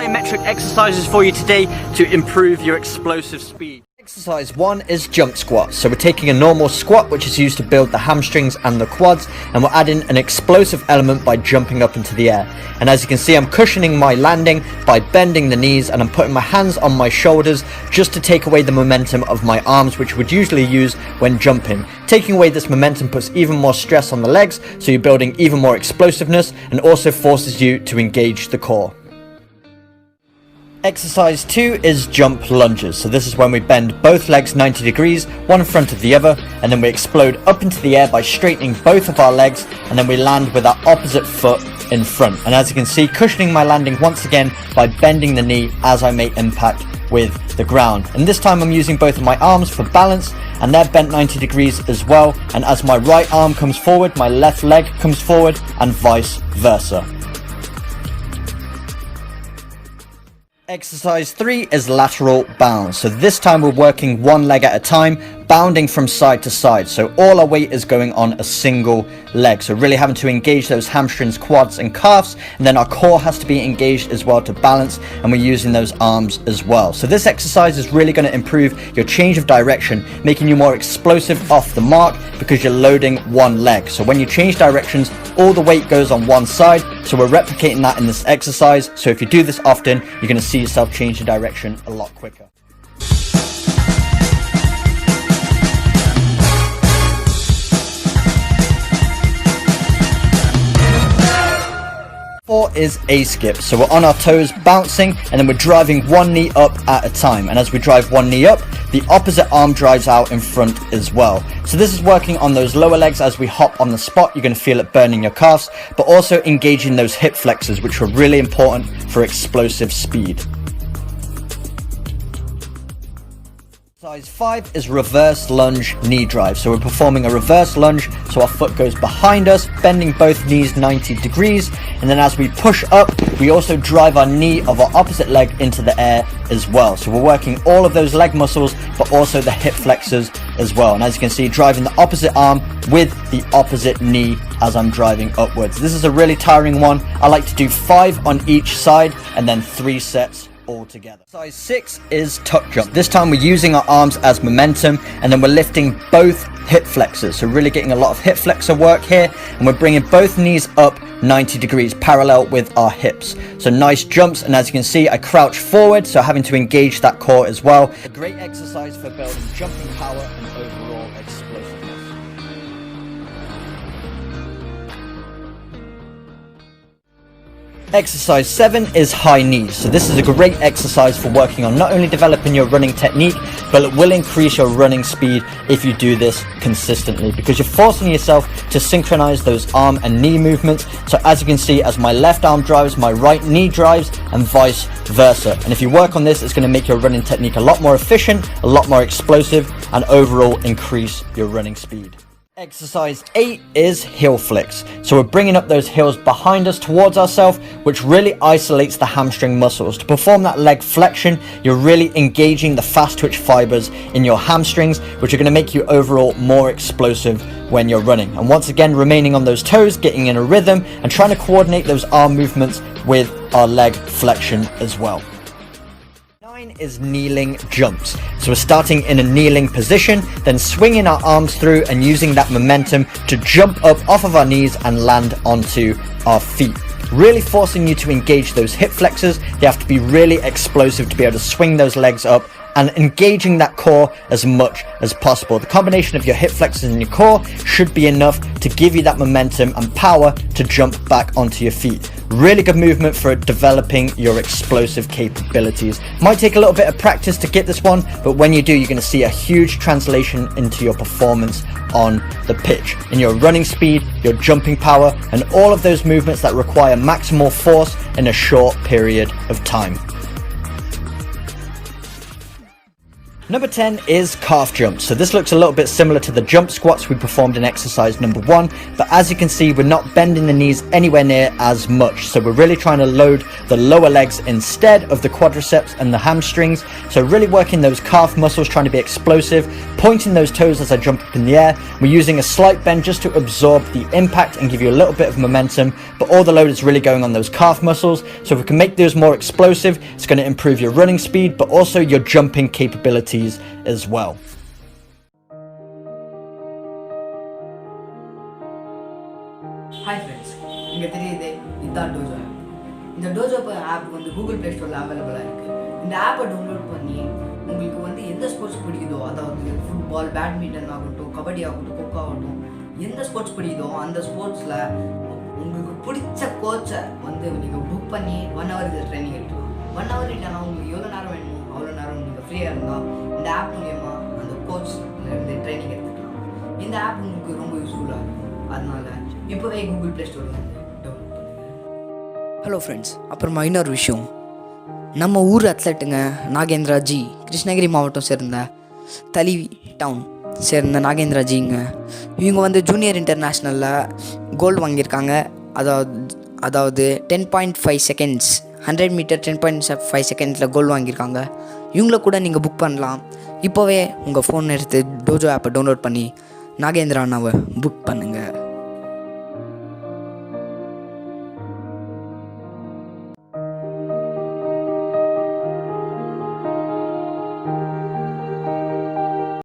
plyometric exercises for you today to improve your explosive speed. Exercise 1 is jump squats. So we're taking a normal squat, which is used to build the hamstrings and the quads, and we're adding an explosive element by jumping up into the air. And as you can see, I'm cushioning my landing by bending the knees, and I'm putting my hands on my shoulders just to take away the momentum of my arms, which you would usually use when jumping. Taking away this momentum puts even more stress on the legs, so you're building even more explosiveness, and also forces you to engage the core. Exercise 2 is jump lunges. So this is when we bend both legs 90 degrees, one in front of the other, and then we explode up into the air by straightening both of our legs, and then we land with our opposite foot in front. And as you can see, cushioning my landing once again by bending the knee as I make impact with the ground. And this time I'm using both of my arms for balance, and they're bent 90 degrees as well. And as my right arm comes forward, my left leg comes forward, and vice versa. Exercise 3 is lateral bounds. So this time we're working one leg at a time, bounding from side to side. So all our weight is going on a single leg. So really having to engage those hamstrings, quads and calves. And then our core has to be engaged as well to balance. And we're using those arms as well. So this exercise is really going to improve your change of direction, making you more explosive off the mark because you're loading one leg. So when you change directions, all the weight goes on one side. So we're replicating that in this exercise. So if you do this often, you're going to see yourself change the direction a lot quicker. Four is A skip. So we're on our toes bouncing, and then we're driving one knee up at a time. And as we drive one knee up, the opposite arm drives out in front as well. So this is working on those lower legs. As we hop on the spot, you're going to feel it burning your calves, but also engaging those hip flexors, which are really important for explosive speed. Exercise 5 is reverse lunge knee drive. So we're performing a reverse lunge, so our foot goes behind us, bending both knees 90 degrees, and then as we push up, we also drive our knee of our opposite leg into the air as well. So we're working all of those leg muscles, but also the hip flexors as well. And as you can see, driving the opposite arm with the opposite knee as I'm driving upwards. This is a really tiring one. I like to do 5 on each side and then 3 sets all together. Exercise 6 is tuck jump. This time we're using our arms as momentum, and then we're lifting both hip flexors. So really getting a lot of hip flexor work here, and we're bringing both knees up 90 degrees parallel with our hips. So nice jumps, and as you can see, I crouch forward, so having to engage that core as well. A great exercise for building jumping power and overall explosiveness. Exercise 7 is high knees. So this is a great exercise for working on not only developing your running technique, but it will increase your running speed if you do this consistently, because you're forcing yourself to synchronize those arm and knee movements. So as you can see, as my left arm drives, my right knee drives, and vice versa. And if you work on this, it's going to make your running technique a lot more efficient, a lot more explosive, and overall increase your running speed. Exercise 8 is heel flicks. So we're bringing up those heels behind us towards ourselves, which really isolates the hamstring muscles. To perform that leg flexion, you're really engaging the fast twitch fibers in your hamstrings, which are going to make you overall more explosive when you're running. And once again, remaining on those toes, getting in a rhythm, and trying to coordinate those arm movements with our leg flexion as well. 9 is kneeling jumps. So we're starting in a kneeling position, then swinging our arms through and using that momentum to jump up off of our knees and land onto our feet. Really forcing you to engage those hip flexors. They have to be really explosive to be able to swing those legs up, and engaging that core as much as possible. The combination of your hip flexors and your core should be enough to give you that momentum and power to jump back onto your feet. Really good movement for developing your explosive capabilities. Might take a little bit of practice to get this one, but when you do, you're going to see a huge translation into your performance on the pitch, in your running speed, your jumping power, and all of those movements that require maximal force in a short period of time. Number 10 is calf jumps. So this looks a little bit similar to the jump squats we performed in exercise number 1, but as you can see, we're not bending the knees anywhere near as much. So we're really trying to load the lower legs instead of the quadriceps and the hamstrings. So really working those calf muscles, trying to be explosive, pointing those toes as I jump up in the air. We're using a slight bend just to absorb the impact and give you a little bit of momentum, but all the load is really going on those calf muscles. So if we can make those more explosive, it's going to improve your running speed, but also your jumping capability as well. Hi friends, இங்க தெரியுதே இதான் DOJO App. இந்த DOJO App வந்து Google Play Storeல அவைலபிளா இருக்கு. இந்த ஆப்பை download பண்ணி உங்களுக்கு வந்து எந்த ஸ்போர்ட்ஸ் பிடிக்குதோ, அதாவது ஃபுட்பால், பேட்மிண்டன் ஆகட்டும், கபடி ஆகட்டும், கொக்கோ ஆகட்டும், எந்த ஸ்போர்ட்ஸ் பிடிக்குதோ அந்த ஸ்போர்ட்ஸில் உங்களுக்கு பிடிச்ச கோச்சை வந்து நீங்கள் புக் பண்ணி 1 hour இது ட்ரைனிங் எடுக்கலாம். 1 hour இல்லைனா உங்களுக்கு எவ்வளோ நேரம் வேணுமோ அவ்வளோ நேரம் நீங்கள் ஃப்ரீயாக இருந்தால் இந்த ஆப் மூலயமா அந்த கோச்லேருந்து ட்ரைனிங் எடுத்துக்கலாம். இந்த ஆப் உங்களுக்கு ரொம்ப யூஸ்ஃபுல்லாக இருக்கும். அதனால் இப்போவே கூகுள் ப்ளே ஸ்டோரில் வந்து டவுன்லோட் பண்ணுங்கள். ஹலோ ஃப்ரெண்ட்ஸ், அப்புறமா இன்னொரு விஷயம், நம்ம ஊர் அத்லெட்டுங்க நாகேந்திரா ஜி, கிருஷ்ணகிரி மாவட்டம் சேர்ந்த தளி டவுன் சேர்ந்த நாகேந்திரா ஜிங்க, இவங்க வந்து ஜூனியர் இன்டர்நேஷ்னலில் கோல்டு வாங்கியிருக்காங்க. அதாவது 10.5 செகண்ட்ஸ் 100 மீட்டர் 10.5 செகண்ட்ஸில் கோல்டு வாங்கியிருக்காங்க. இவங்கள கூட நீங்கள் புக் பண்ணலாம். இப்போவே உங்கள் ஃபோன் எடுத்து DOJO ஆப்பை டவுன்லோட் பண்ணி நாகேந்திரா அண்ணாவை புக் பண்ணுங்கள்.